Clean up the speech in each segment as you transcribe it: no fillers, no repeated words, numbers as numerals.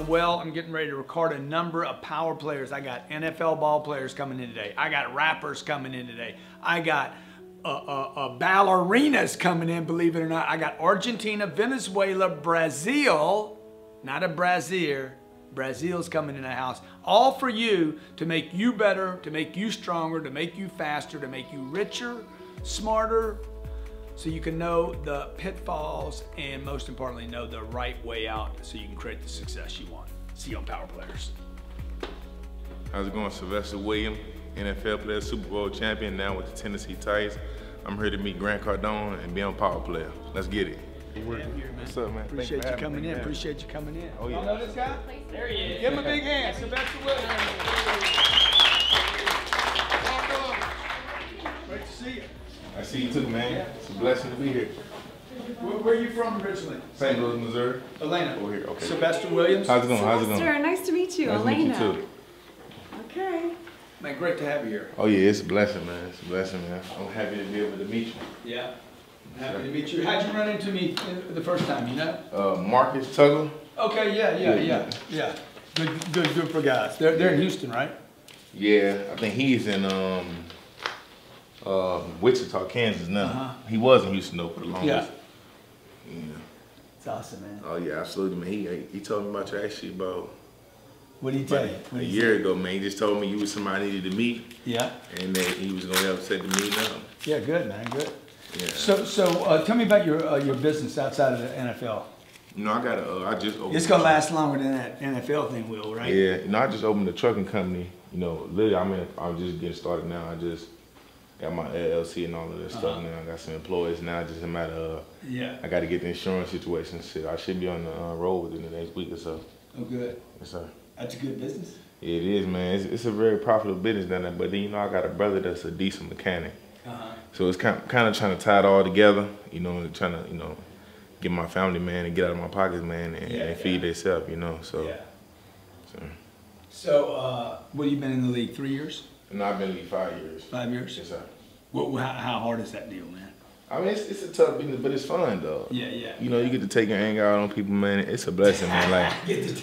doing well. I'm getting ready to record a number of power players. I got NFL ball players coming in today. I got rappers coming in today. I got ballerinas coming in, believe it or not. I got Argentina, Venezuela, Brazil, not a brazier. Brazil's coming in the house. All for you to make you better, to make you stronger, to make you faster, to make you richer, smarter, so you can know the pitfalls and most importantly know the right way out so you can create the success you want. See you on Power Players. How's it going? Sylvester Williams, NFL player, Super Bowl champion, now with the Tennessee Titans. I'm here to meet Grant Cardone and be on Power Player. Let's get it. What's up, man? Appreciate you coming in. Appreciate you coming in. Oh, yeah. Y'all know this guy? There he is. Give him a big hand. Sylvester Williams. Great to see you. I see you too, man. Yeah. It's a blessing to be here. Where are you from originally? St. Louis, Missouri. Elena. Over here, okay. Sylvester Williams. How's it going? How's it going? Sylvester, nice to meet you. Nice Elena. to meet you too. Okay. Man, great to have you here. Oh yeah, it's a blessing, man. It's a blessing, man. I'm happy to be able to meet you. Yeah. Happy to meet you. How'd you run into me the first time, you know? Marcus Tuggle. Okay, yeah. Good group of guys. They're in Houston, right? Yeah, I think he's in Wichita, Kansas now. He was in Houston though for the longest. Yeah. It's awesome, man. Oh yeah, absolutely, man. He told me about you actually about What did he tell you? a year ago, man. He just told me you was somebody I needed to meet. Yeah. And that he was gonna help set the meeting up. Yeah, good, man, good. Yeah. So tell me about your business outside of the NFL. You know, I just opened. It's gonna last longer than that NFL thing will, right? Yeah, you know, I just opened a trucking company. You know, literally, I'm just getting started now. I just got my LLC and all of this stuff now. I got some employees now. Just a matter of I got to get the insurance situation set. I should be on the road within the next week or so. Oh, good. Yes, sir. That's a good business. Yeah, it is, man. It's a very profitable business down there. But then, you know, I got a brother that's a decent mechanic. So it's kind of trying to tie it all together, you know, trying to, you know, get my family, man, and get out of my pockets, man, and feed themselves, you know, so. So, what have you been in the league, 3 years? No, I've been in the league 5 years. 5 years? Yes, sir. How hard is that deal, man? I mean, it's a tough business, but it's fun, though. Yeah. You know, you get to take your anger out on people, man. It's a blessing, man. Like,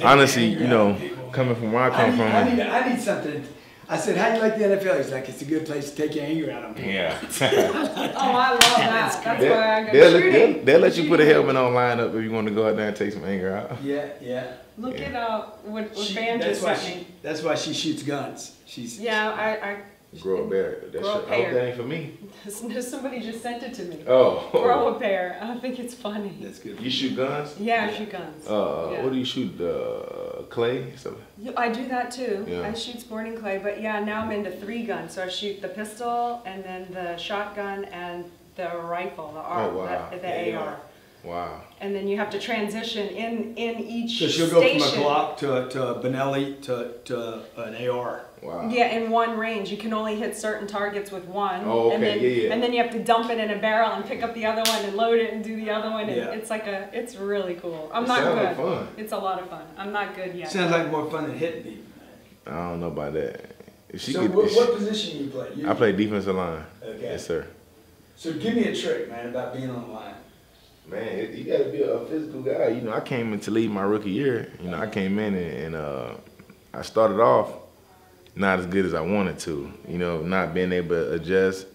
honestly, you know, coming from where I come from. I need something. I said, how do you like the NFL? He's like, it's a good place to take your anger out on people. Yeah. Oh, I love that. That's why I go shooting. They'll let you put a helmet on line up if you want to go out there and take some anger out. Yeah. Look at what Fan just sent me. That's why she shoots guns. I Grow a bear. I hope that ain't for me. Somebody just sent it to me. Oh. Grow a pair. I think it's funny. That's good. You shoot guns? Yeah, I shoot guns. What do you shoot? Clay? Something? I do that too. Yeah. I shoot sporting clay, but yeah, now I'm into 3 guns. So I shoot the pistol, and then the shotgun, and the rifle, the AR. Wow. And then you have to transition in each station. So she'll go from a Glock to a Benelli to an AR. Wow. Yeah, in one range. You can only hit certain targets with one. Oh, okay. And then you have to dump it in a barrel and pick up the other one and load it and do the other one. And it's really cool. I'm not good. Like fun. It's a lot of fun. I'm not good yet. Sounds like more fun than hitting people. I don't know about that. What position do you play? I play defensive line. Okay. Yes, sir. So give me a trick, man, about being on the line. Man, you got to be a physical guy. You know, I came into league my rookie year. You know, I came in and I started off not as good as I wanted to. You know, not being able to adjust.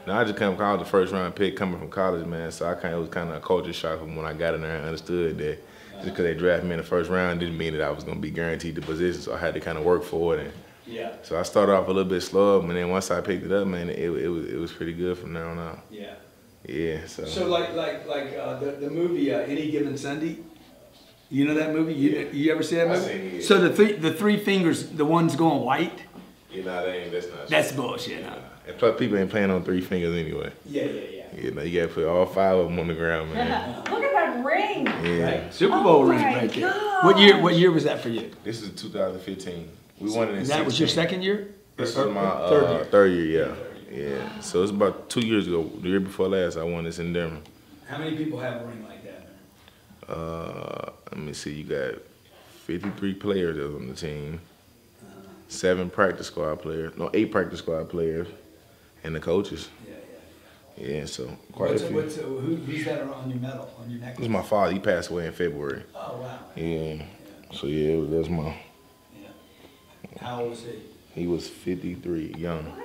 Now, I just come from the first round pick coming from college, man. So it was kind of a culture shock from when I got in there and understood that just because they drafted me in the first round didn't mean that I was going to be guaranteed the position. So I had to kind of work for it. So I started off a little bit slow, and then once I picked it up, man, it was pretty good from there on out. Yeah. So like the movie Any Given Sunday, you know that movie? You ever see that movie? I seen it. So the 3 fingers, the one's going white. That's not. That's bullshit. Huh? And plus, people ain't playing on 3 fingers anyway. Yeah. You know, you gotta put all 5 of them on the ground, man. Look at that ring. Yeah. Right. Super Bowl ring right there. What year was that for you? This is 2015. We won it in 2016. That was your second year? This is my third year. Yeah. So it's about 2 years ago, the year before last, I won this in Denver. How many people have a ring like that, man? Let me see. You got 53 players that was on the team. 7 practice squad players. No, 8 practice squad players, and the coaches. Yeah, so quite a few. Who's that on your medal, on your necklace? This is my father. He passed away in February. Oh, wow. Yeah. So yeah, that's my. Yeah. How old was he? He was 53, young. What?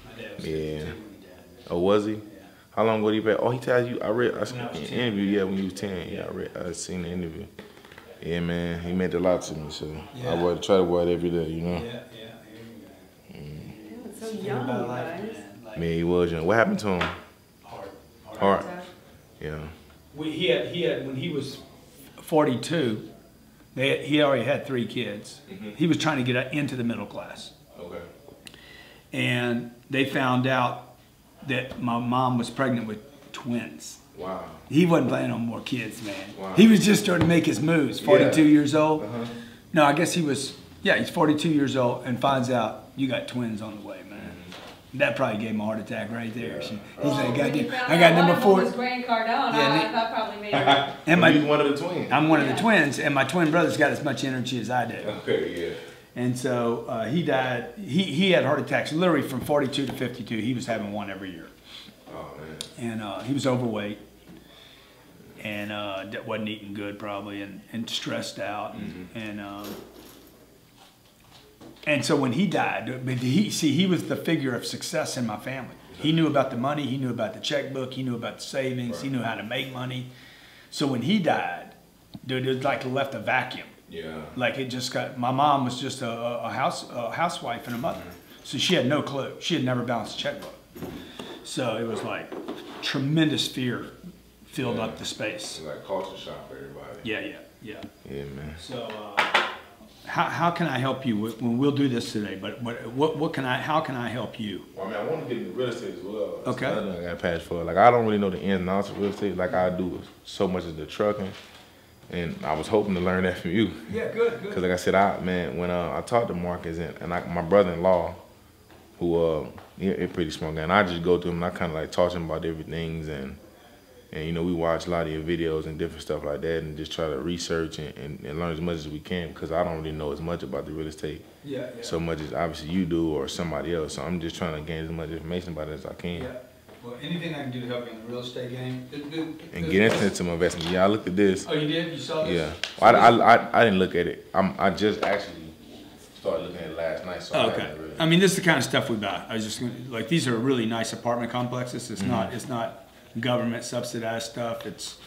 My dad was 52 Yeah. when he died. Oh, was he? Yeah. How long ago did he pass? Oh, he tells you. I read. I When I was an 10. interview. Yeah, when you was 10. Yeah, I seen the interview. Yeah, man, he meant a lot to me. So Yeah. I would try to wear it every day. You know. Yeah, here we go. Yeah, so young, you guys. Man, he was young. What happened to him? Heart. Yeah. He had when he was 42. He already had 3 kids. He was trying to get into the middle class. Okay. And they found out that my mom was pregnant with twins. Wow. He wasn't planning on more kids, man. Wow. He was just starting to make his moves. 42 years old. Uh-huh. No, I guess he's 42 years old and finds out you got twins on the way, man. That probably gave him a heart attack right there. He's like, I got number 4. Grant Cardone. Yeah, That probably made it. And He's one of the twins. I'm one of the twins, and my twin brother's got as much energy as I do. Okay, yeah. And so he died. He had heart attacks literally from 42 to 52. He was having one every year. Oh man. And he was overweight and wasn't eating good probably, and stressed out. And so when he died, he was the figure of success in my family. He knew about the money, he knew about the checkbook, he knew about the savings, he knew how to make money. So when he died, dude, it was like left a vacuum. Yeah. Like it just got. My mom was just a housewife and a mother, so she had no clue. She had never balanced a checkbook. So it was like tremendous fear filled up the space. It's like culture shock for everybody. Yeah. Yeah, man. So how can I help you? We'll do this today, but how can I help you? Well, I mean, I want to get into real estate as well. Okay. That's another thing I got a passion for. Like, I don't really know the ins and outs of real estate. Like, I do so much of the trucking, and I was hoping to learn that from you. Yeah, good. Because, like I said, when I talked to Marcus and my brother-in-law, who he's a pretty smart guy, and I just go to him and I kind of like talk to him about different things, and you know, we watch a lot of your videos and different stuff like that, and just try to research and learn as much as we can, because I don't really know as much about the real estate so much as obviously you do or somebody else. So I'm just trying to gain as much information about it as I can. Yeah. Well, anything I can do to help you in the real estate game. And get into some investment. Yeah, I looked at this. Oh, you did? You saw this? Yeah. Well, I didn't look at it. I just actually started looking at it last night. So Okay. I mean, this is the kind of stuff we buy. I was just like, these are really nice apartment complexes. It's not government subsidized stuff. It's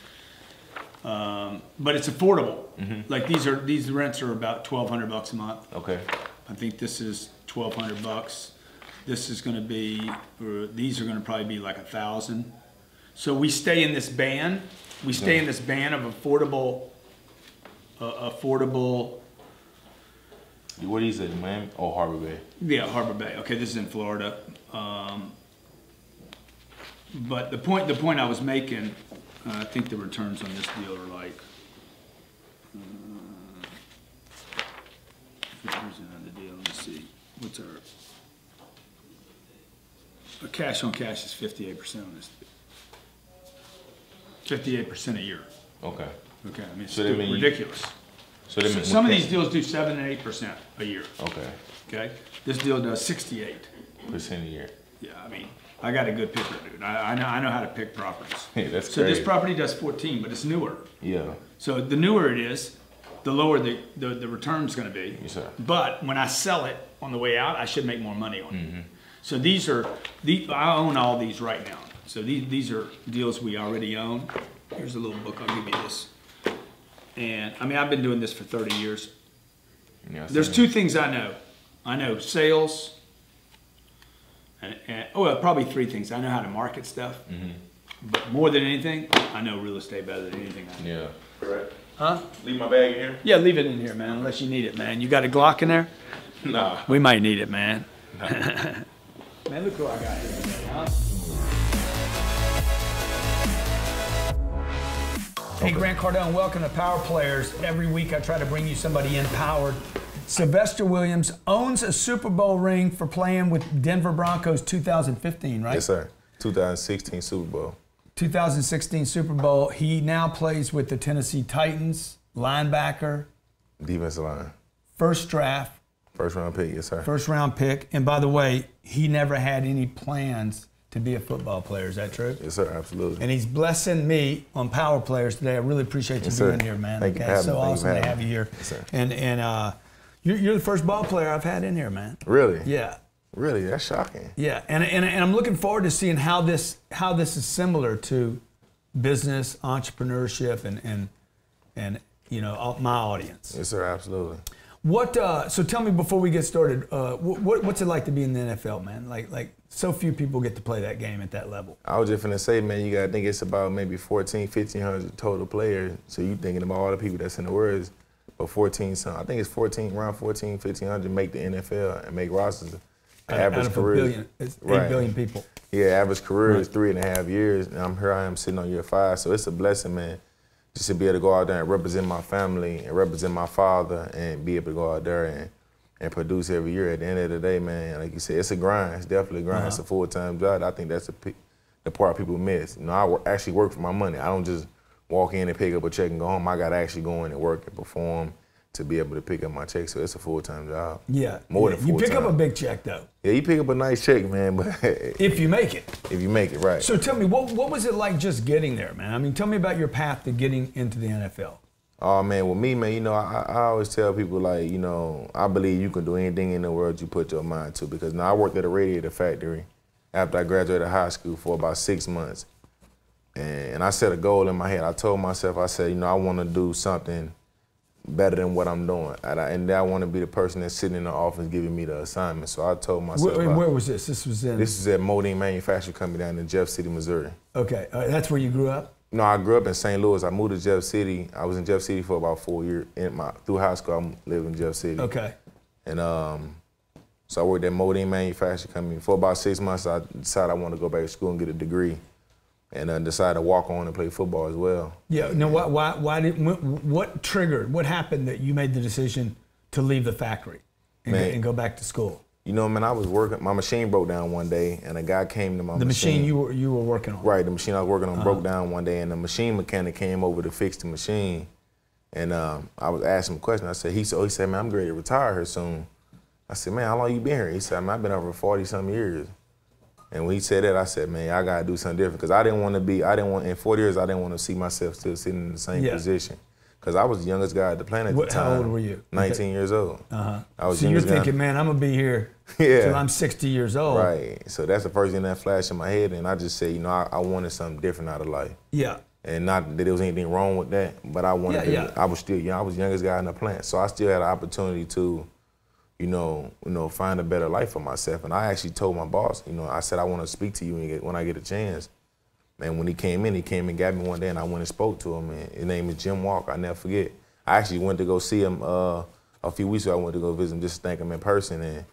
but it's affordable. Like these rents are about $1,200 a month. Okay. I think this is $1,200. This is going to be, or these are going to probably be like $1,000. So we stay in this band. We stay in this band of affordable. What is it, Miami? Oh, Harbor Bay. Yeah, Harbor Bay. Okay, this is in Florida. But the point I was making, I think the returns on this deal are like. Here's another deal. Let me see. What's our cash on cash is 58% on this. 58% a year. Okay. Okay, I mean it's So that mean ridiculous. So that means Some of these deals do 7 and 8% a year. Okay. Okay, this deal does 68%. A year. Yeah, I mean, I got a good picker, dude. I know how to pick properties. Hey, that's so crazy. this property does 14, but it's newer. Yeah. So the newer it is, the lower the return's going to be. Yes, sir. But when I sell it on the way out, I should make more money on it. So I own all these right now. So these are deals we already own. Here's a little book. I'll give you this. And I mean, I've been doing this for 30 years. Yeah, There's 2 things I know. I know sales. Probably 3 things. I know how to market stuff. But more than anything, I know real estate better than anything I know. Yeah. Correct. Huh? Leave my bag in here? Yeah, leave it in here, man, unless you need it, man. You got a Glock in there? Nah. We might need it, man. Nah. Man, look who I got here today, huh? Hey, Grant Cardone, welcome to Power Players. Every week I try to bring you somebody empowered. Sylvester Williams owns a Super Bowl ring for playing with Denver Broncos 2015, right? Yes, sir. 2016 Super Bowl. 2016 Super Bowl. He now plays with the Tennessee Titans, linebacker. Defensive line. First draft. First round pick, yes, sir. First round pick. And by the way, he never had any plans to be a football player. Is that true? Yes, sir. Absolutely. And he's blessing me on Power Players today. I really appreciate you being here, man. Thank you for having me. So awesome to have you here. Yes, sir. And you're the first ball player I've had in here, man. Really? Yeah. Really? That's shocking. Yeah, and I'm looking forward to seeing how this is similar to business, entrepreneurship, and you know, my audience. Yes, sir. Absolutely. So tell me before we get started, what's it like to be in the NFL, man? Like so few people get to play that game at that level. I was just finna say, man, you gotta think it's about maybe 1,500 total players. So you thinking about all the people that's in the world, but 14 some. I think it's around 1,500 make the NFL and make rosters. Average career, it's 8 billion people. Yeah, average career is 3.5 years, and here I am sitting on year 5. So it's a blessing, man, just to be able to go out there and represent my family and represent my father, and be able to go out there and produce every year. At the end of the day, man, like you said, it's a grind. It's definitely a grind. It's a full-time job. I think that's the part people miss. You know, I actually work for my money. I don't just walk in and pick up a check and go home. I got to actually go in and work and perform to be able to pick up my check. So it's a full-time job. Yeah. More than full-time. You pick up a big check, though. Yeah, you pick up a nice check, man. But if you make it. If you make it, right. So tell me, what was it like just getting there, man? I mean, tell me about your path to getting into the NFL. Oh, man, with me, man, you know, I always tell people, like, you know, I believe you can do anything in the world you put your mind to. Because now I worked at a radiator factory after I graduated high school for about 6 months. And I set a goal in my head. I told myself, I said, you know, I want to do something better than what I'm doing. And I want to be the person that's sitting in the office giving me the assignment. So I told myself. Where was this? This is at Modine Manufacturing Company down in Jeff City, Missouri. Okay. That's where you grew up? No, I grew up in St. Louis. I moved to Jeff City. I was in Jeff City for about 4 years. Through high school, I lived in Jeff City. Okay. And so I worked at Modine Manufacturing Company. For about 6 months, I decided I wanted to go back to school and get a degree. And decided to walk on and play football as well. Yeah. Now, what triggered? What happened that you made the decision to leave the factory and go back to school? You know, man, I was working. My machine broke down one day, and a guy came to my machine. The machine you were working on. Right. The machine I was working on broke down one day, and the machine mechanic came over to fix the machine. And I was asking him a question. I said, he said, man, I'm ready to retire here soon. I said, man, how long you been here? He said, man, I've been over 40-some years. And when he said that, I said, man, I gotta do something different. Because in 40 years, I didn't want to see myself still sitting in the same position. Because I was the youngest guy at the planet at the time. How old were you? 19 years old. I was so you're thinking, man, I'm gonna be here till I'm 60 years old. Right. So that's the first thing that flashed in my head. And I just said, you know, I wanted something different out of life. Yeah. And not that there was anything wrong with that, but I wanted I was still young. I was the youngest guy in the plant. So I still had an opportunity to, you know, find a better life for myself. And I actually told my boss, you know, I said, I want to speak to you when I get a chance. And when he came and got me one day, and I went and spoke to him. And his name is Jim Walker. I never forget. I actually went to go see him a few weeks ago. I went to go visit him just to thank him in person.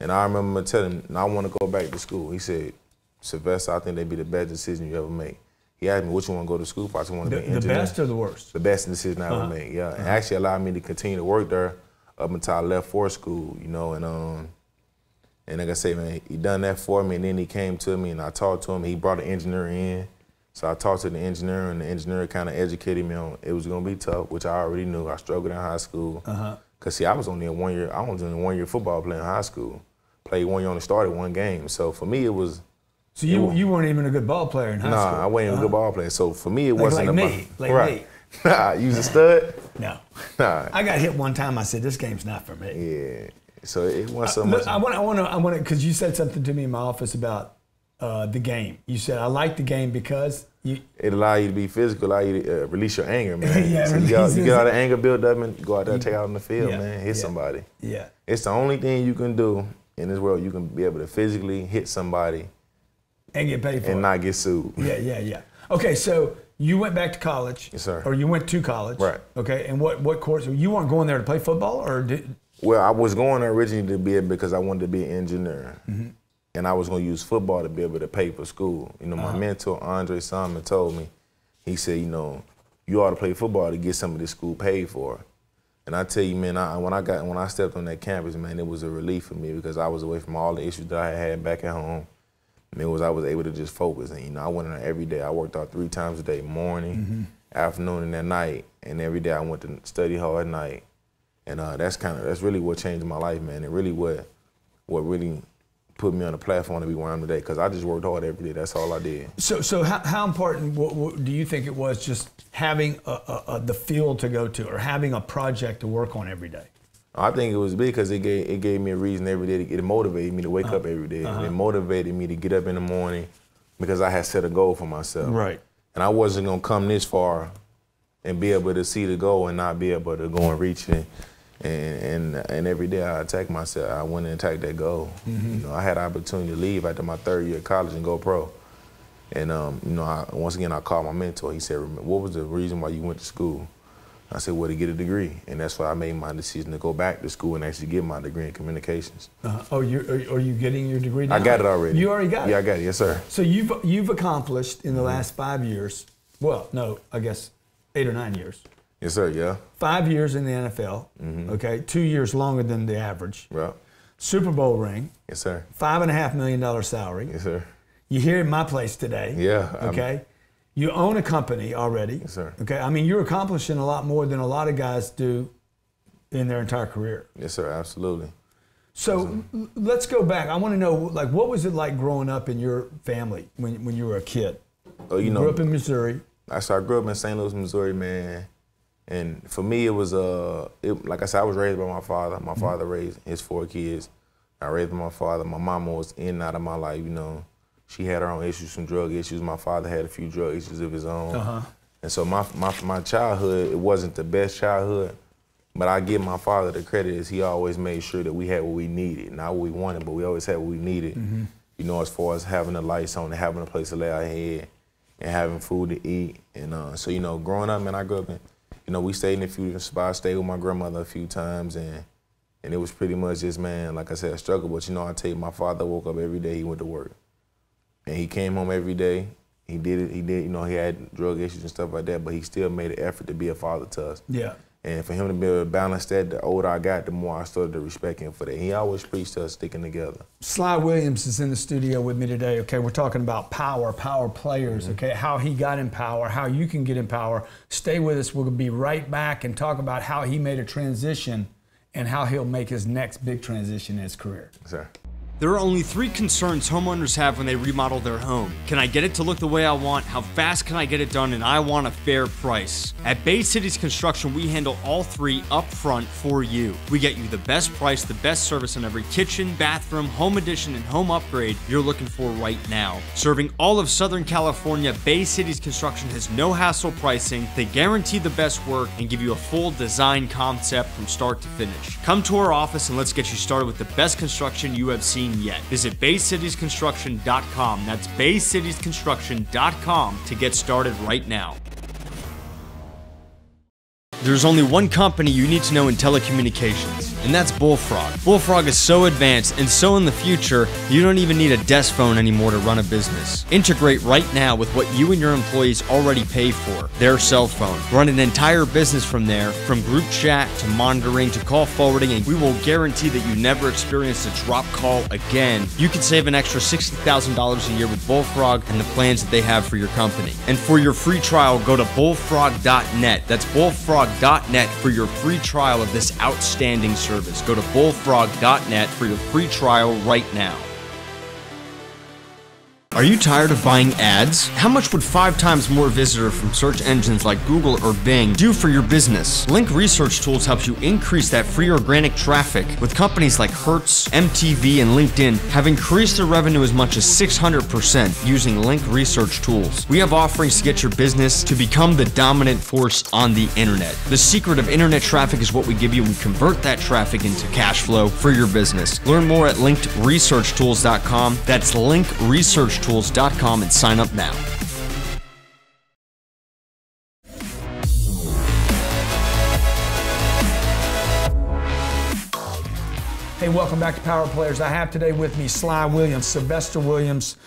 And I remember telling him, I want to go back to school. He said, Sylvester, I think that'd be the best decision you ever make. He asked me, what you want to go to school for? I said, I want to be an engineer. The best or the worst? The best decision I ever made, yeah. And actually allowed me to continue to work there up until I left for school, you know, and like I say, man, he done that for me, and then he came to me, and I talked to him. He brought an engineer in, so I talked to the engineer, and the engineer kind of educated me on it was gonna be tough, which I already knew. I struggled in high school, cause see, I was only a 1 year. I was only a 1 year football player in high school. Played 1 year, only started one game. So for me, it was. So you weren't even a good ball player in high school. Nah, I wasn't even a good ball player. So for me, it wasn't like about me, me. Nah, you was a stud? No. Nah. I got hit one time. I said, this game's not for me. Yeah. So it wasn't so much. I want to, because you said something to me in my office about the game. You said, I like the game because it allows you to be physical, allow you to release your anger, man. Yeah, so you get all the anger built up and go out there and take out on the field, man. Hit somebody. Yeah. It's the only thing you can do in this world. You can be able to physically hit somebody and get paid for it. And not get sued. Yeah. Okay, so you went back to college. Yes, sir. Or you went to college. Right. Okay, and what course? You weren't going there to play football, or did? Well, I was going there originally to be because I wanted to be an engineer. And I was going to use football to be able to pay for school. You know, my mentor, Andre Simon, told me, he said, you know, you ought to play football to get some of this school paid for. And I tell you, man, when I stepped on that campus, man, it was a relief for me because I was away from all the issues that I had back at home. And I was able to just focus. And, you know, I went in there every day. I worked out 3 times a day, morning, afternoon, and at night. And every day I went to study hall at night. And that's really what changed my life, man. And really what really put me on a platform to be where I am today, because I just worked hard every day. That's all I did. So how important what do you think it was just having the field to go to, or having a project to work on every day? I think it was big because it gave me a reason every day it motivated me to wake up every day. It motivated me to get up in the morning because I had set a goal for myself. Right. And I wasn't gonna come this far and be able to see the goal and not be able to go and reach it. And every day I attacked myself. I went and attacked that goal. You know, I had an opportunity to leave after my 3rd year of college and go pro. And you know, once again I called my mentor. He said, "What was the reason why you went to school?" I said, "Well, to get a degree." And that's why I made my decision to go back to school and actually get my degree in communications. Are you getting your degree now? I got it already. You already got it? Yeah, I got it. Yes, sir. So you've accomplished in the last 5 years, well, no, I guess 8 or 9 years. Yes, sir, yeah. 5 years in the NFL, okay, 2 years longer than the average. Yeah. Super Bowl ring. Yes, sir. $5.5 million salary. Yes, sir. You're here in my place today. Yeah. Okay. You own a company already. Yes, sir. Okay. I mean, you're accomplishing a lot more than a lot of guys do in their entire career. Yes, sir. Absolutely. So let's go back. I want to know, like, what was it like growing up in your family when you were a kid? Oh, you know, grew up in Missouri. I grew up in St. Louis, Missouri, man. And for me, it was like I said, I was raised by my father. My father raised his 4 kids. I raised by my father. My mama was in and out of my life, you know. She had her own issues, some drug issues. My father had a few drug issues of his own. And so my childhood, it wasn't the best childhood, but I give my father the credit is he always made sure that we had what we needed. Not what we wanted, but we always had what we needed. You know, as far as having the lights on and having a place to lay our head and having food to eat. And so, you know, growing up, man, I grew up in, you know, we stayed in a few different spots, stayed with my grandmother a few times, and it was pretty much just, man, like I said, a struggle. But, you know, I tell you, my father woke up every day, he went to work. And he came home every day. He did, you know, he had drug issues and stuff like that, but he still made an effort to be a father to us. Yeah. And for him to be able to balance that, the older I got, the more I started to respect him for that. He always preached to us sticking together. Sly Williams is in the studio with me today. Okay, we're talking about power players, okay, how he got in power, how you can get in power. Stay with us. We'll be right back and talk about how he made a transition and how he'll make his next big transition in his career. Sir. There are only 3 concerns homeowners have when they remodel their home. Can I get it to look the way I want? How fast can I get it done? And I want a fair price. At Bay Cities Construction, we handle all 3 up front for you. We get you the best price, the best service on every kitchen, bathroom, home addition, and home upgrade you're looking for right now. Serving all of Southern California, Bay Cities Construction has no hassle pricing. They guarantee the best work and give you a full design concept from start to finish. Come to our office and let's get you started with the best construction you have seen yet. Visit BayCitiesConstruction.com. That's BayCitiesConstruction.com to get started right now. There's only one company you need to know in telecommunications, and that's Bullfrog. Bullfrog is so advanced and so in the future, you don't even need a desk phone anymore to run a business. Integrate right now with what you and your employees already pay for, their cell phone. Run an entire business from there, from group chat to monitoring to call forwarding, and we will guarantee that you never experience a drop call again. You can save an extra $60,000 a year with Bullfrog and the plans that they have for your company. And for your free trial, go to bullfrog.net. That's bullfrog.net for your free trial of this outstanding service. Go to bullfrog.net for your free trial right now. Are you tired of buying ads? How much would 5 times more visitors from search engines like Google or Bing do for your business? Link Research Tools helps you increase that free organic traffic, with companies like Hertz, MTV, and LinkedIn have increased their revenue as much as 600% using Link Research Tools. We have offerings to get your business to become the dominant force on the internet. The secret of internet traffic is what we give you. We convert that traffic into cash flow for your business. Learn more at linkedresearchtools.com. That's linkresearchtools.com and sign up now. Hey, welcome back to Power Players. I have today with me Sly Williams, Sylvester Williams,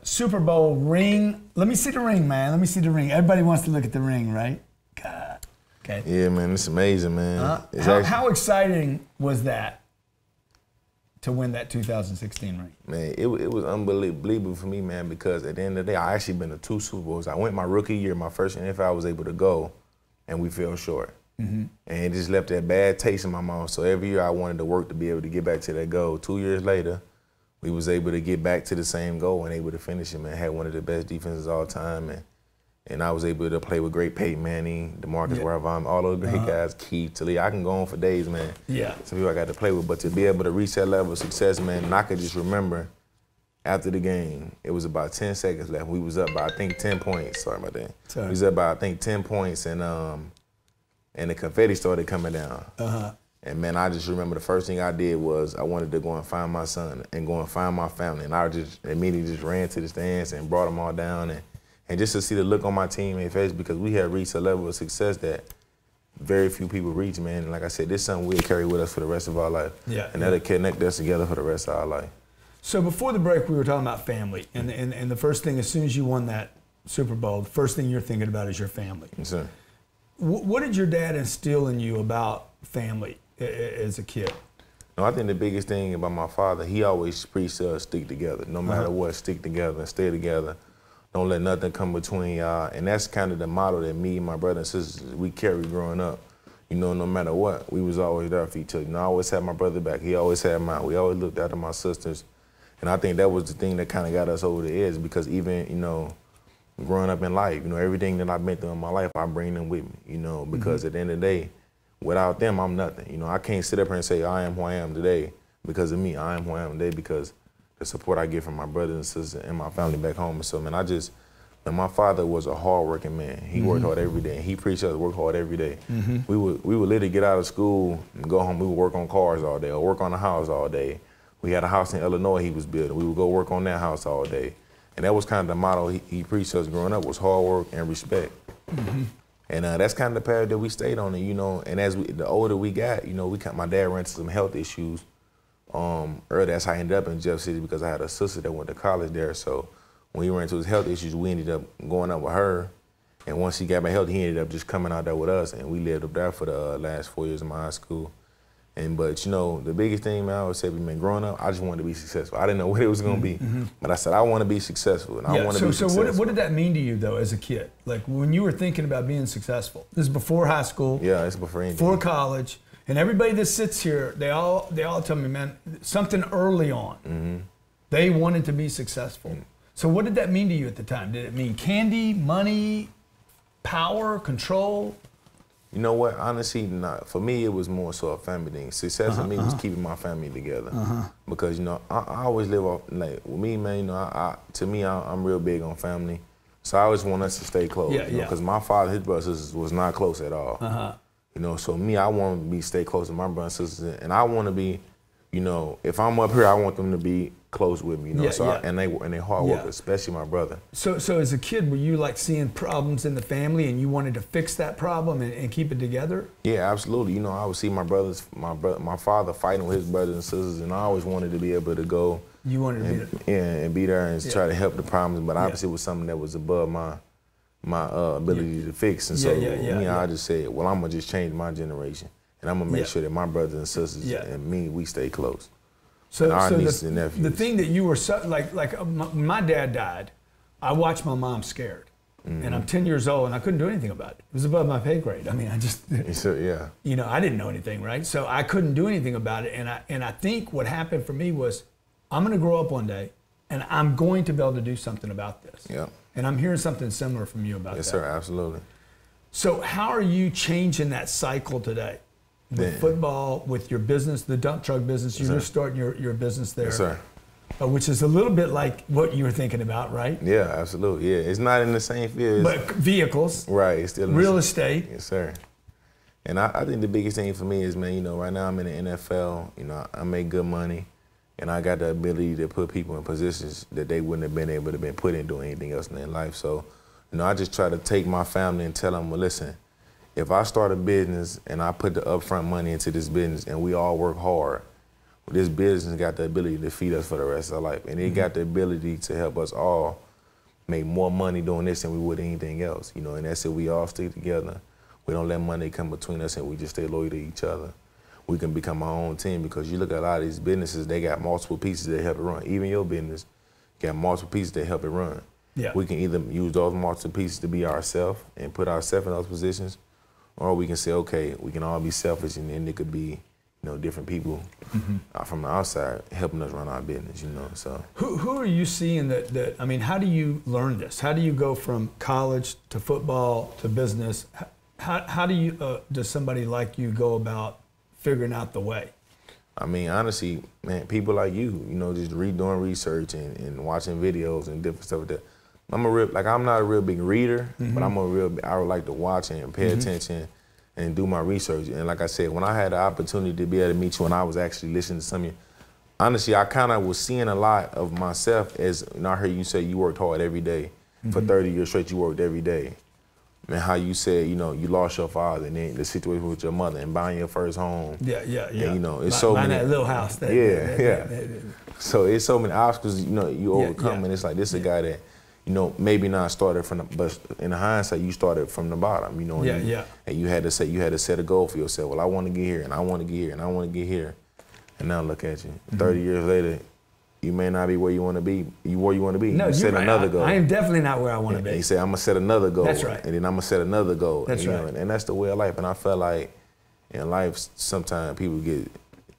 Super Bowl ring. Let me see the ring, man. Let me see the ring. Everybody wants to look at the ring, right? God. Okay. Yeah, man, it's amazing, man. How exciting was that to win that 2016 ring? Man, it was unbelievable for me, man, because at the end of the day, I actually been to 2 Super Bowls. I went my rookie year, my first NFL, I was able to go, and we fell short. And it just left that bad taste in my mouth. So every year I wanted to work to be able to get back to that goal. 2 years later, we was able to get back to the same goal and able to finish it, man. Had one of the best defenses all time, and I was able to play with great Peyton Manning, DeMarcus Ware, all those great guys, Keith, Talia. I can go on for days, man. Yeah. Some people I got to play with, but to be able to reach that level of success, man, and I could just remember after the game, it was about 10 seconds left. We was up by, I think, 10 points. Sorry about that. Sorry. We was up by, I think, 10 points, and the confetti started coming down. And, man, I just remember the first thing I did was I wanted to go and find my son and go and find my family. And I just immediately just ran to the stands and brought them all down. And just to see the look on my teammates' face, because we had reached a level of success that very few people reach, man. And like I said, this is something we'll carry with us for the rest of our life. Yeah. And that'll connect us together for the rest of our life. So before the break, we were talking about family. And the first thing, as soon as you won that Super Bowl, the first thing you're thinking about is your family. Yes, sir. What did your dad instill in you about family as a kid? No, I think the biggest thing about my father, he always preached us stick together. No matter what, stick together and stay together. Don't let nothing come between y'all. And that's kind of the motto that me and my brother and sisters, we carried growing up. You know, no matter what, we was always there for each other. You know, I always had my brother back. He always had mine. We always looked after my sisters. And I think that was the thing that kind of got us over the edge, because even, you know, growing up in life, you know, everything that I've been through in my life, I bring them with me, you know, because at the end of the day, without them, I'm nothing. You know, I can't sit up here and say I am who I am today because of me. I am who I am today because the support I get from my brothers and sisters and my family back home. So, man, my father was a hard-working man. He worked hard every day. He preached us work hard every day. We would literally get out of school and go home. We would work on cars all day or work on the house all day. We had a house in Illinois he was building. We would go work on that house all day. And that was kind of the motto he preached us growing up, was hard work and respect. And that's kind of the path that we stayed on. And, you know, and as the older we got, you know, my dad ran into some health issues. Early, that's how I ended up in Jeff City, because I had a sister that went to college there. So when he ran into his health issues, we ended up going up with her. And once he got back healthy, he ended up just coming out there with us. And we lived up there for the last 4 years of my high school. But, you know, the biggest thing, man, I always say, man, growing up, I just wanted to be successful. I didn't know what it was going to be. But I said, I want to be successful, and I want to be successful. So what did that mean to you, though, as a kid? Like, when you were thinking about being successful? This is before high school. Yeah, it's before anything. Before college. And everybody that sits here, they all tell me, man, something early on. They wanted to be successful. So what did that mean to you at the time? Did it mean candy, money, power, control? You know what? Honestly, not. For me, it was more so a family thing. Success for me was keeping my family together. Because, you know, I always live off, like, with me, man, you know, to me, I'm real big on family. So I always want us to stay close. Because my father, his brothers, was not close at all. You know, so me, I want to stay close to my brothers and sisters. And I want to be, you know, if I'm up here, I want them to be close with me, you know. And they hard workers, especially my brother. So as a kid, were you like seeing problems in the family and you wanted to fix that problem and keep it together? Yeah, absolutely. You know, I would see my father fighting with his brothers and sisters, and I always wanted to be able to go. You wanted to be there. And be there and try to help the problems, but obviously it was something that was above my ability to fix. And so I just said, well, I'm gonna just change my generation, and I'm gonna make sure that my brothers and sisters and me, we stay close. So the thing that you were when my dad died, I watched my mom scared, and I'm 10 years old and I couldn't do anything about it. It was above my pay grade. I mean, I just you know, I didn't know anything, right? So I couldn't do anything about it. And I think what happened for me was, I'm going to grow up one day, and I'm going to be able to do something about this. Yeah. And I'm hearing something similar from you about that. Yes, sir. Absolutely. So how are you changing that cycle today? With football, with your business, the dump truck business, you're just starting your business there. Yes, sir. Which is a little bit like what you were thinking about, right? Yeah, absolutely. Yeah, it's not in the same field. But vehicles. Right. It's still real estate. Yes, sir. And I think the biggest thing for me is, man, you know, right now I'm in the NFL. You know, I make good money, and I got the ability to put people in positions that they wouldn't have been able to be put in doing anything else in their life. So, you know, I just try to take my family and tell them, well, listen, if I start a business and I put the upfront money into this business and we all work hard, this business got the ability to feed us for the rest of our life. And it got the ability to help us all make more money doing this than we would anything else. You know, and that's if we all stick together. We don't let money come between us, and we just stay loyal to each other. We can become our own team, because you look at a lot of these businesses, they got multiple pieces that help it run. Even your business got multiple pieces that help it run. Yeah. We can either use those multiple pieces to be ourselves and put ourselves in those positions, or we can say, okay, we can all be selfish, and then it could be different people from the outside helping us run our business, so. Who are you seeing that, I mean, how do you learn this? How do you go from college to football to business? How do you, does somebody like you go about figuring out the way? I mean, honestly, man, people like you, just doing research and watching videos and different stuff like that. I'm not a real big reader, but I would like to watch and pay attention and do my research. And like I said, when I had the opportunity to be able to meet you and I was actually listening to some of you, honestly, I kind of was seeing a lot of myself as, I heard you say you worked hard every day. For 30 years straight, you worked every day. And how you said, you lost your father and then the situation with your mother and buying your first home. Yeah. And, it's so many. That little house. So it's so many obstacles, you overcome, and it's like, this is a guy that, maybe not started but in hindsight, you started from the bottom, And you had to set a goal for yourself. Well, I want to get here, and I want to get here, and I want to get here. And now look at you. 30 years later, you may not be where you want to be. No, you set another goal. I am definitely not where I want to be. And you say, I'm going to set another goal. That's right. And then I'm going to set another goal. That's right. And that's the way of life. And I felt like in life, sometimes people get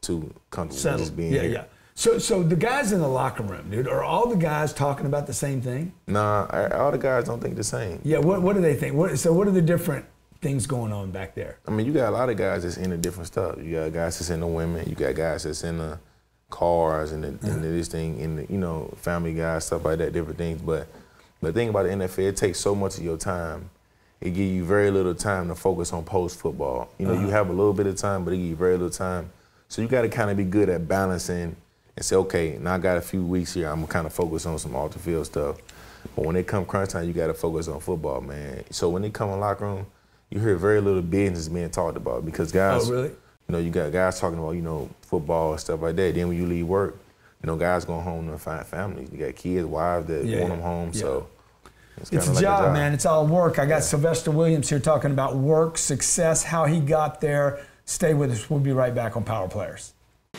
too comfortable with just being here. Yeah. So the guys in the locker room, dude, are all the guys talking about the same thing? Nah, all the guys don't think the same. Yeah, what do they think? What are the different things going on back there? I mean, you got a lot of guys that's into different stuff. You got guys that's into women. You got guys that's into cars and this thing, and family guys, stuff like that, different things. But the thing about the NFL, it takes so much of your time. It gives you very little time to focus on post-football. You have a little bit of time, but it gives you very little time. So you got to kind of be good at balancing and say, okay, now I got a few weeks here, I'm kind of focus on some off-the-field stuff. But when it come crunch time, you got to focus on football, man. So when they come in the locker room, you hear very little business being talked about because guys, really? You got guys talking about, football and stuff like that. Then when you leave work, guys going home to find families. You got kids, wives that want them home, so. It's a job, man. It's all work. I got Sylvester Williams here talking about work, success, how he got there. Stay with us. We'll be right back on Power Players.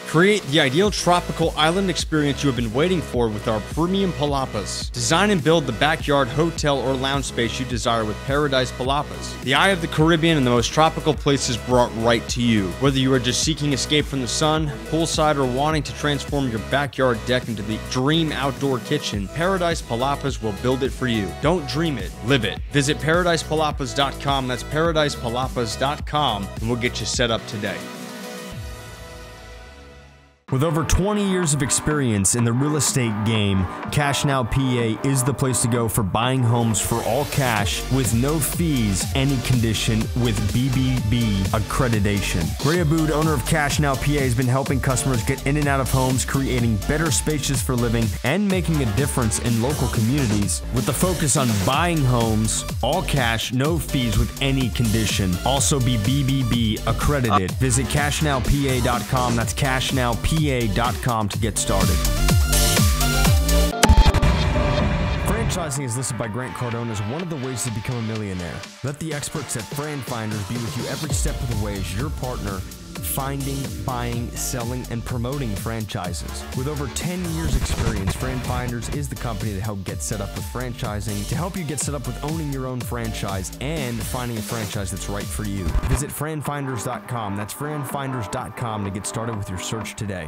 Create the ideal tropical island experience you have been waiting for with our premium palapas. Design and build the backyard hotel or lounge space you desire with Paradise Palapas. The eye of the Caribbean and the most tropical places brought right to you. Whether you are just seeking escape from the sun, poolside, or wanting to transform your backyard deck into the dream outdoor kitchen, Paradise Palapas will build it for you. Don't dream it, live it. Visit ParadisePalapas.com, that's ParadisePalapas.com, and we'll get you set up today. With over 20 years of experience in the real estate game, Cash Now PA is the place to go for buying homes for all cash with no fees, any condition with BBB accreditation. Ray Aboud, owner of Cash Now PA, has been helping customers get in and out of homes, creating better spaces for living, and making a difference in local communities with the focus on buying homes, all cash, no fees with any condition. Also be BBB accredited. Visit cashnowpa.com. That's cashnowpa.com to get started. Franchising is listed by Grant Cardone as one of the ways to become a millionaire. Let the experts at Fran Finders be with you every step of the way as your partner finding, buying, selling, and promoting franchises. With over 10 years experience, Fran Finders is the company to help get set up with franchising, to help you get set up with owning your own franchise and finding a franchise that's right for you. Visit franfinders.com. That's franfinders.com to get started with your search today.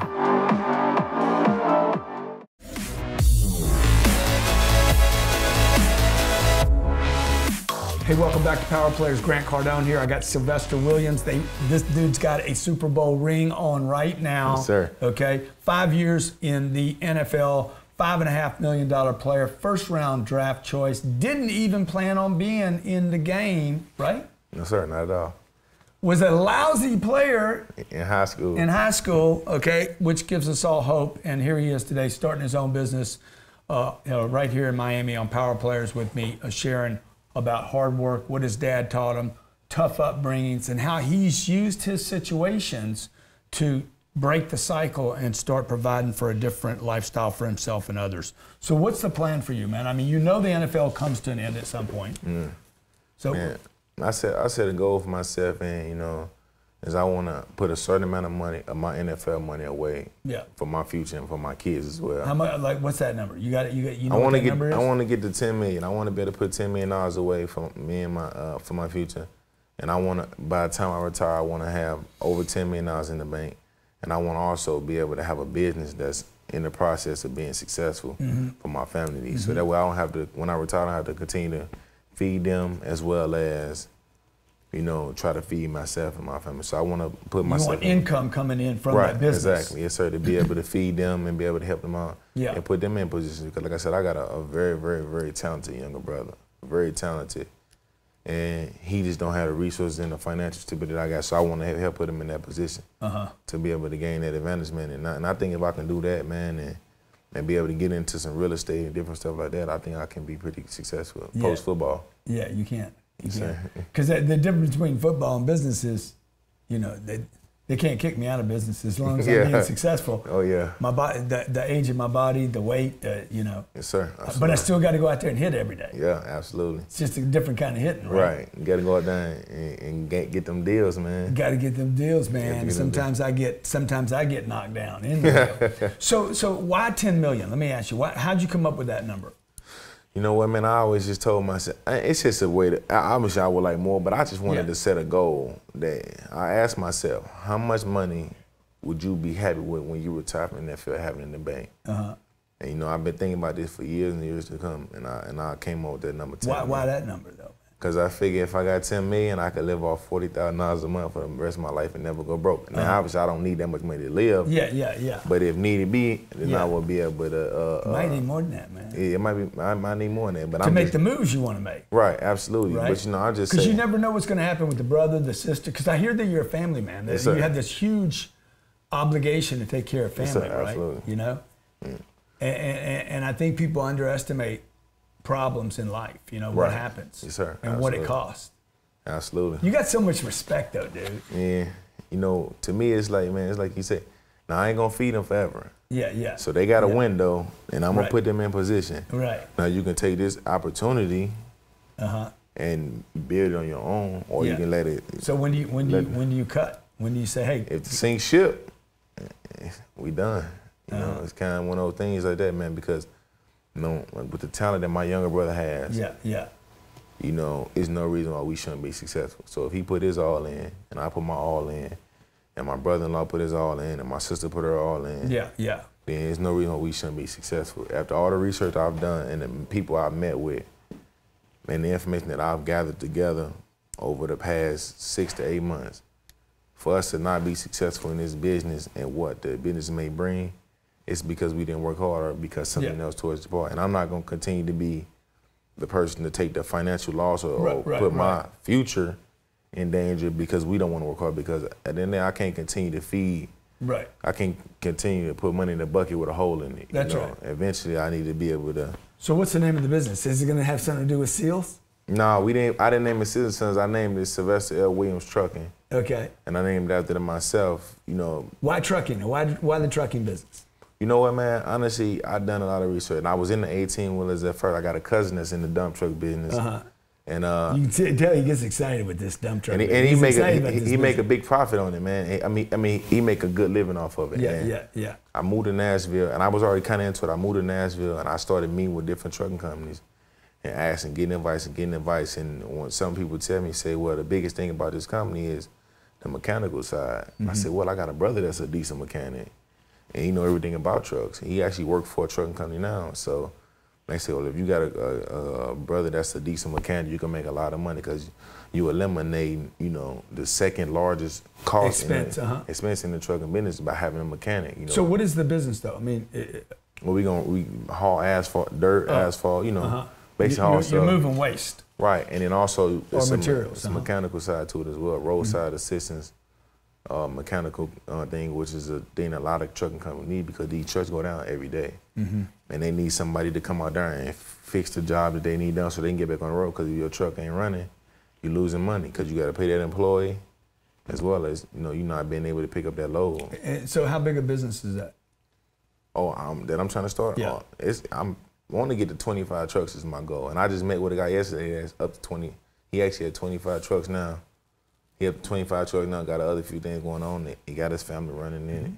Hey, welcome back to Power Players. Grant Cardone here. I got Sylvester Williams. This dude's got a Super Bowl ring on right now. Yes, sir. Okay, 5 years in the NFL, $5.5 million player, first-round draft choice. Didn't even plan on being in the game, right? No, sir, not at all. Was a lousy player in high school. Okay, which gives us all hope. And here he is today, starting his own business right here in Miami on Power Players with me, sharing about hard work, what his dad taught him, tough upbringings, and how he's used his situations to break the cycle and start providing for a different lifestyle for himself and others. So what's the plan for you, man? I mean, the NFL comes to an end at some point. So man, I set a goal for myself, and is I want to put a certain amount of money, of my NFL money, away for my future and for my kids as well. How much? Like, what's that number? You know I what want that number is? I want to get to $10 million. I want to be able to put $10 million away for me and my for my future, And I want to, by the time I retire, I want to have over $10 million in the bank. And I want to also be able to have a business that's in the process of being successful for my family needs. So that way I don't have to, when I retire, I don't have to continue to feed them as well as, you know, try to feed myself and my family. So I want to put myself. You want income coming in from that business. Right, exactly. Yes, sir, to be able to feed them and be able to help them out and put them in positions. Because like I said, I got a very, very, very talented younger brother, very talented. And he just don't have the resources and the financial stability that I got. So I want to help put him in that position to be able to gain that advantage, man. And I think if I can do that, man, and be able to get into some real estate and different stuff like that, I think I can be pretty successful post-football. Yeah, you can. Because the difference between football and business is, you know, they can't kick me out of business as long as I'm being successful. Oh yeah. My body, the age of my body, the weight, you know. Yes, sir. Absolutely. But I still got to go out there and hit every day. Yeah, absolutely. It's just a different kind of hitting, right? Right. You got to go out there and get them deals, man. Got to get them deals, man. Sometimes I get knocked down. So why 10 million? Let me ask you, how'd you come up with that number? You know what, man, I always just told myself, it's just a way to, obviously I would like more, but I just wanted to set a goal that I asked myself, how much money would you be happy with when you retire from the NFL having in the bank? And you know, I've been thinking about this for years and years to come, and I came up with that number 10. Why that number though? Because I figure if I got 10 million, I could live off $40,000 a month for the rest of my life and never go broke. Now, obviously, I don't need that much money to live. Yeah. But if needed be, then I will be able to. You might need more than that, man. Yeah, it might be. I might need more than that. But to make the moves you want to make. Right, absolutely. Right? But you know, I just because you never know what's going to happen with the brother, the sister. Because I hear that you're a family man. That you have this huge obligation to take care of family, right? Absolutely. You know, and I think people underestimate problems in life, you know, what happens and what it costs. Absolutely. You got so much respect though, dude. Yeah. You know, to me it's like, man, it's like you said, now I ain't gonna feed them forever. Yeah. So they got a window and I'm gonna put them in position. Right. Now you can take this opportunity and build it on your own, or you can let it. So when do you cut? When do you say, hey, if the sink ship, we done. You know, it's kind of one of those things like that, man, because you know, with the talent that my younger brother has, you know, there's no reason why we shouldn't be successful. So if he put his all in, and I put my all in, and my brother-in-law put his all in, and my sister put her all in, then there's no reason why we shouldn't be successful. After all the research I've done and the people I've met with, and the information that I've gathered together over the past 6 to 8 months, for us to not be successful in this business and what the business may bring, it's because we didn't work hard or because something else towards the part. And I'm not going to continue to be the person to take the financial loss or put my future in danger because we don't want to work hard, because at the end of the day, I can't continue to feed. Right. I can't continue to put money in the bucket with a hole in it. That's right. Eventually, I need to be able to. So what's the name of the business? Is it going to have something to do with seals? No, I didn't name it Seals & Sons. I named it Sylvester L. Williams Trucking. Okay. And I named it after myself, you know. Why trucking? Why the trucking business? You know what, man? Honestly, I've done a lot of research. And I was in the 18-wheelers at first. I got a cousin that's in the dump truck business. And you can tell he gets excited with this dump truck. And he make a big profit on it, man. I mean, he make a good living off of it. Yeah. I moved to Nashville, and I was already kind of into it. I moved to Nashville, and I started meeting with different trucking companies and asking, getting advice. And when some people tell me, say, well, the biggest thing about this company is the mechanical side. I said, well, I got a brother that's a decent mechanic, and he know everything about trucks. He actually works for a trucking company now. So they say, well, if you got a brother that's a decent mechanic, you can make a lot of money because you eliminate, you know, the second largest cost expense in the trucking business by having a mechanic. You know? So what is the business though? I mean, well, we haul asphalt, dirt, asphalt, you know, basically haul stuff. You're moving waste. Right, and then also or materials. It's a mechanical side to it as well, roadside assistance. Mechanical thing, which is a thing a lot of trucking companies need because these trucks go down every day. And they need somebody to come out there and fix the job that they need done so they can get back on the road, because if your truck ain't running, you're losing money because you got to pay that employee as well as, you know, you're not being able to pick up that load. And so how big a business is that? Oh, that I'm trying to start? Yeah. I want to get to 25 trucks is my goal. And I just met with a guy yesterday that's up to 20. He actually had 25 trucks now. He have 25 trucks now, got other few things going on. He got his family running in it.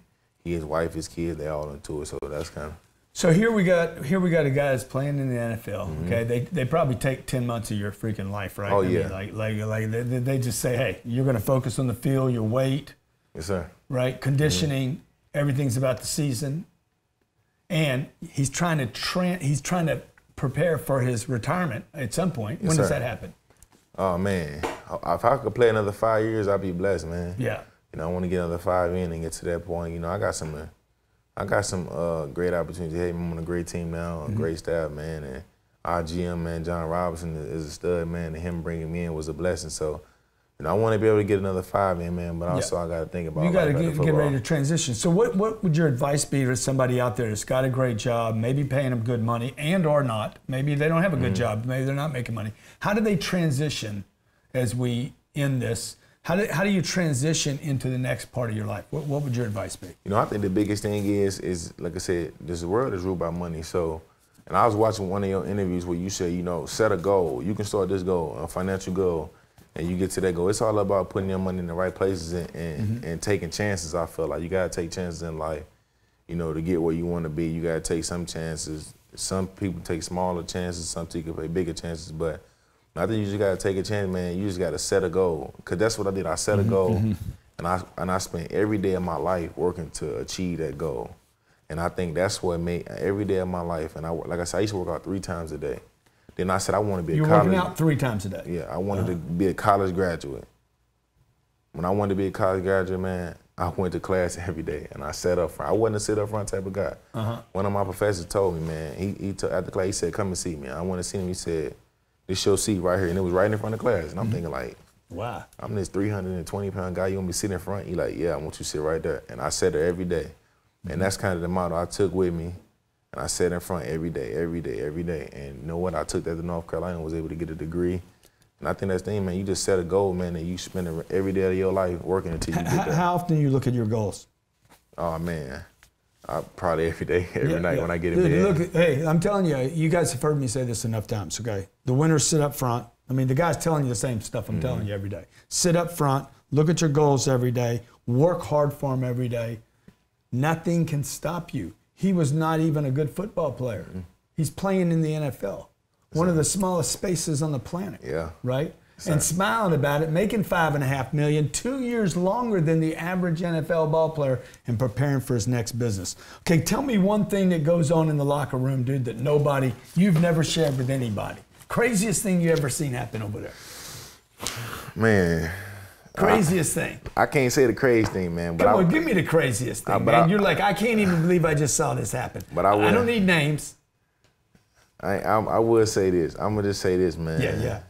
He, his wife, his kids, they all into it, so that's kind of. So here we got a guy that's playing in the NFL. Okay, they probably take 10 months of your freaking life, right? Oh, I yeah. mean, like they just say, hey, you're going to focus on the field, your weight. Yes, sir. Right, conditioning, everything's about the season, and he's trying to prepare for his retirement at some point. Yes, when does sir. that happen? Oh man, if I could play another 5 years, I'd be blessed, man. Yeah. You know, I want to get another 5 in and get to that point. You know, I got some great opportunities. Hey, I'm on a great team now, a great staff, man, and our GM, man, John Robinson is a stud, man, and him bringing me in was a blessing. So, you know, I want to be able to get another 5 in, man, but also I got to think about you got to life after get ready football. to transition. So what would your advice be to somebody out there that's got a great job, maybe paying them good money and or not? Maybe they don't have a good job. Maybe they're not making money. How do they transition as we end this? How do you transition into the next part of your life? What would your advice be? You know, I think the biggest thing is like I said, this world is ruled by money. So, and I was watching one of your interviews where you say, you know, set a goal. You can start this goal, a financial goal, and you get to that goal. It's all about putting your money in the right places and taking chances. I feel like you got to take chances in life, you know, to get where you want to be. You got to take some chances. Some people take smaller chances. Some people take bigger chances. But I think you just got to take a chance, man. You just got to set a goal. Because that's what I did. I set a goal, and I spent every day of my life working to achieve that goal. And I think that's what made every day of my life. And like I said, I used to work out 3 times a day. Then I said I want to be a college. You're working out 3 times a day. Yeah, I wanted to be a college graduate. When I wanted to be a college graduate, man, I went to class every day, and I sat up front. I wasn't a sit up front type of guy. One of my professors told me, man, after class, he said, come and see me. I want to see him. He said, this your seat right here. And it was right in front of class. And I'm thinking like, wow, I'm this 320-pound guy. You want me to sit in front? He like, yeah, I want you to sit right there. And I sat there every day. And that's kind of the motto I took with me. And I sat in front every day. And you know what? I took that to North Carolina and was able to get a degree. And I think that's the thing, man. You just set a goal, man, and you spend every day of your life working until you get there. How often do you look at your goals? Oh, man. Probably every day, every night when I get in bed. Look, hey, I'm telling you, you guys have heard me say this enough times, okay? The winners sit up front. I mean, the guy's telling you the same stuff I'm telling you every day. Sit up front, look at your goals every day, work hard for them every day. Nothing can stop you. He was not even a good football player. He's playing in the NFL, one of the smallest spaces on the planet. Yeah. Right? And smiling about it, making $5.5 million, 2 years longer than the average NFL ball player, and preparing for his next business. Okay, tell me one thing that goes on in the locker room, dude, that you've never shared with anybody. Craziest thing you ever seen happen over there? Man. Craziest thing. I can't say the craziest thing, man. But Come on, give me the craziest thing, man. You're like, I can't even believe I just saw this happen. But I don't need names. I would say this. I'm going to just say this, man. Yeah.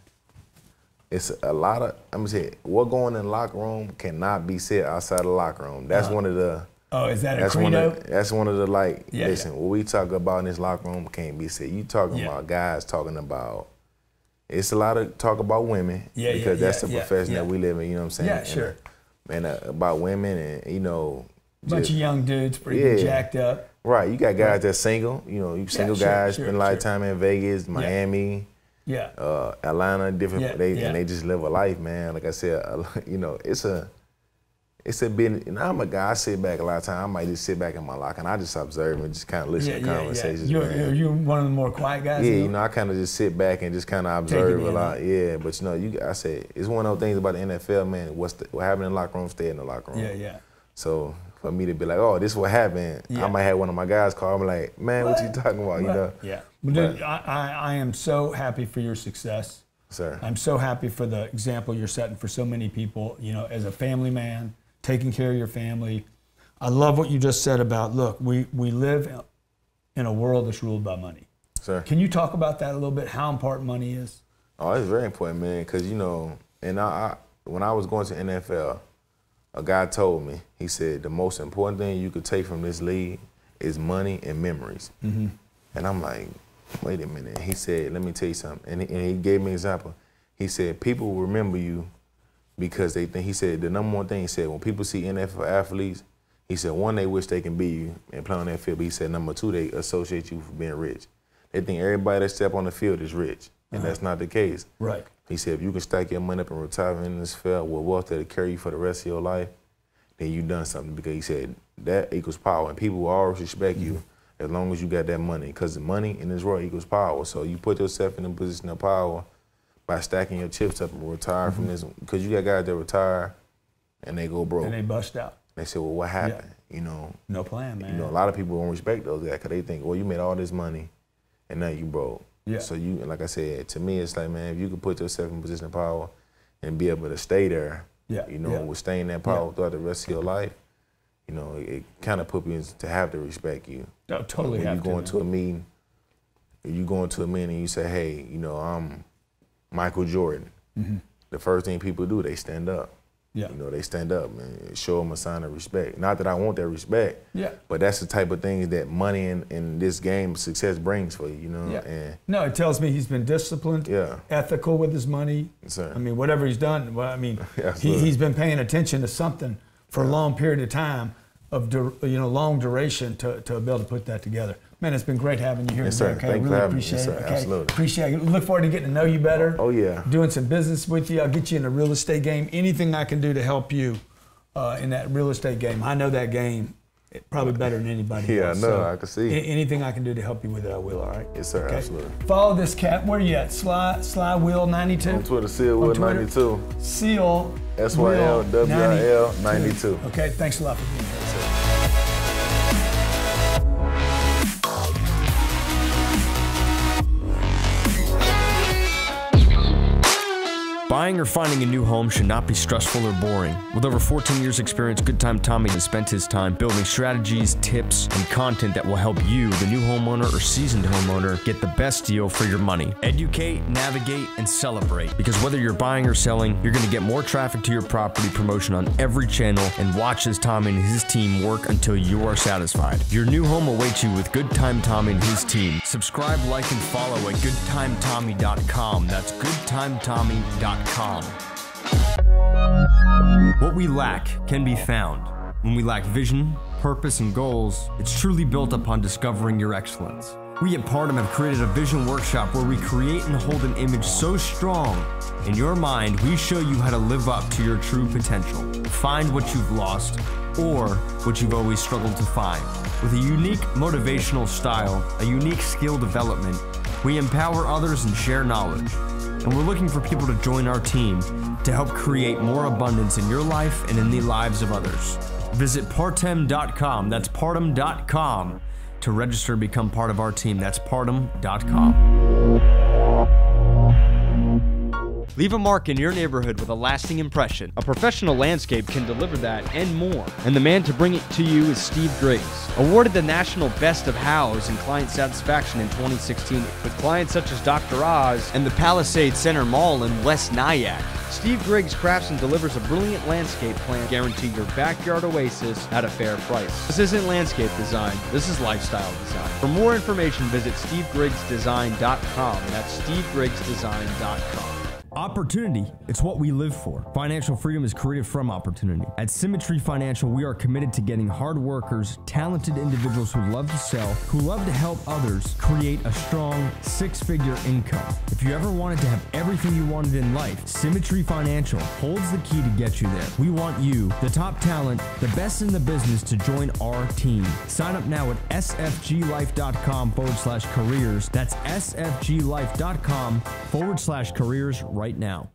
It's a lot of, I'm going to say, what going in the locker room cannot be said outside the locker room. That's one of the. Oh, is that a credo? That's one of the, listen, what we talk about in this locker room can't be said. You talking about guys talking about, it's a lot of talk about women because that's the profession that we live in, you know what I'm saying? Yeah, sure. And about women and, you know. Bunch of young dudes pretty jacked up. Right, you got guys that's single, you know, you single guys spend a lot of time in Vegas, Miami, Atlanta, different, and they just live a life, man. Like I said, you know, it's a business. And I'm a guy, I sit back a lot of times, I might just sit back in my locker and I just observe and just kind of listen to conversations. You're one of the more quiet guys? Yeah, you know, I kind of just sit back and just kind of observe a lot. Yeah, but you know, I say, it's one of those things about the NFL, man, what happened in the locker room, stay in the locker room. Yeah. So for me to be like, oh, this is what happened, I might have one of my guys call me like, man, what you talking about, you know? Yeah. But dude, I am so happy for your success. Sir. I'm so happy for the example you're setting for so many people, you know, as a family man, taking care of your family. I love what you just said about, look, we live in a world that's ruled by money. Sir. Can you talk about that a little bit, how important money is? Oh, it's very important, man, because, you know, and when I was going to NFL, a guy told me, he said, the most important thing you could take from this league is money and memories. And I'm like, wait a minute. He said, let me tell you something. And he gave me an example. He said, people will remember you because they think, he said, the number one thing, he said, when people see NFL athletes, he said, one, they wish they can be you and play on that field. But he said, number two, they associate you for being rich. They think everybody that step on the field is rich. And that's not the case. Right. He said, if you can stack your money up and retire in this field with wealth that'll carry you for the rest of your life, then you done something. Because he said, that equals power. And people will always respect you as long as you got that money, because the money in this world equals power. So you put yourself in a position of power by stacking your chips up and retire from this, because you got guys that retire and they go broke. And they bust out. They say, well, what happened? You know, no plan, man. You know, a lot of people don't respect those guys because they think, well, you made all this money and now you broke. Yeah. So you, like I said, to me, it's like, man, if you could put yourself in a position of power and be able to stay there, you know, with staying that power throughout the rest of your life, you know, it kind of put me to have to respect you. No, totally when have you go into a meeting, you go into a meeting and you say, hey, you know, I'm Michael Jordan. The first thing people do, they stand up. Yeah. You know, they stand up and show them a sign of respect. Not that I want that respect, but that's the type of things that money in this game, success brings for you, you know? And no, it tells me he's been disciplined, ethical with his money. Yes, sir. I mean, whatever he's done, well, I mean, he's been paying attention to something for a long period of time of, long duration to be able to put that together. Man, it's been great having you here today. Sir. Okay, Thank really you appreciate it. Yes, Okay? Absolutely. Appreciate it. Look forward to getting to know you better. Oh, yeah. Doing some business with you. I'll get you in the real estate game. Anything I can do to help you in that real estate game. I know that game probably better than anybody else. Yeah, I know. I can see. Anything I can do to help you with it, I will, all right? Yes, sir. Okay? Absolutely. Follow this cat. Where are you at? Sly Will 92? On Twitter, Sylwell 92. Seal. SYLWIL 92. Okay, thanks a lot for being here. Buying or finding a new home should not be stressful or boring. With over 14 years experience, Good Time Tommy has spent his time building strategies, tips, and content that will help you, the new homeowner or seasoned homeowner, get the best deal for your money. Educate, navigate, and celebrate. Because whether you're buying or selling, you're going to get more traffic to your property promotion on every channel, and watch as Tommy and his team work until you are satisfied. Your new home awaits you with Good Time Tommy and his team. Subscribe, like, and follow at goodtimetommy.com. That's goodtimetommy.com. What we lack can be found. When we lack vision, purpose, and goals, it's truly built upon discovering your excellence. We at Partum have created a vision workshop where we create and hold an image so strong in your mind, we show you how to live up to your true potential. Find what you've lost or what you've always struggled to find. With a unique motivational style, a unique skill development, we empower others and share knowledge. And we're looking for people to join our team to help create more abundance in your life and in the lives of others. Visit partum.com, that's partum.com, to register and become part of our team. That's partum.com. Leave a mark in your neighborhood with a lasting impression. A professional landscape can deliver that and more. And the man to bring it to you is Steve Griggs. Awarded the National Best of Hows in Client Satisfaction in 2016 with clients such as Dr. Oz and the Palisades Center Mall in West Nyack. Steve Griggs crafts and delivers a brilliant landscape plan guaranteeing your backyard oasis at a fair price. This isn't landscape design, this is lifestyle design. For more information, visit stevegrigsdesign.com. That's stevegrigsdesign.com. Opportunity, it's what we live for. Financial freedom is created from opportunity. At Symmetry Financial, we are committed to getting hard workers, talented individuals who love to sell, who love to help others create a strong six-figure income. If you ever wanted to have everything you wanted in life, Symmetry Financial holds the key to get you there. We want you, the top talent, the best in the business, to join our team. Sign up now at sfglife.com/careers. That's sfglife.com/careers right now.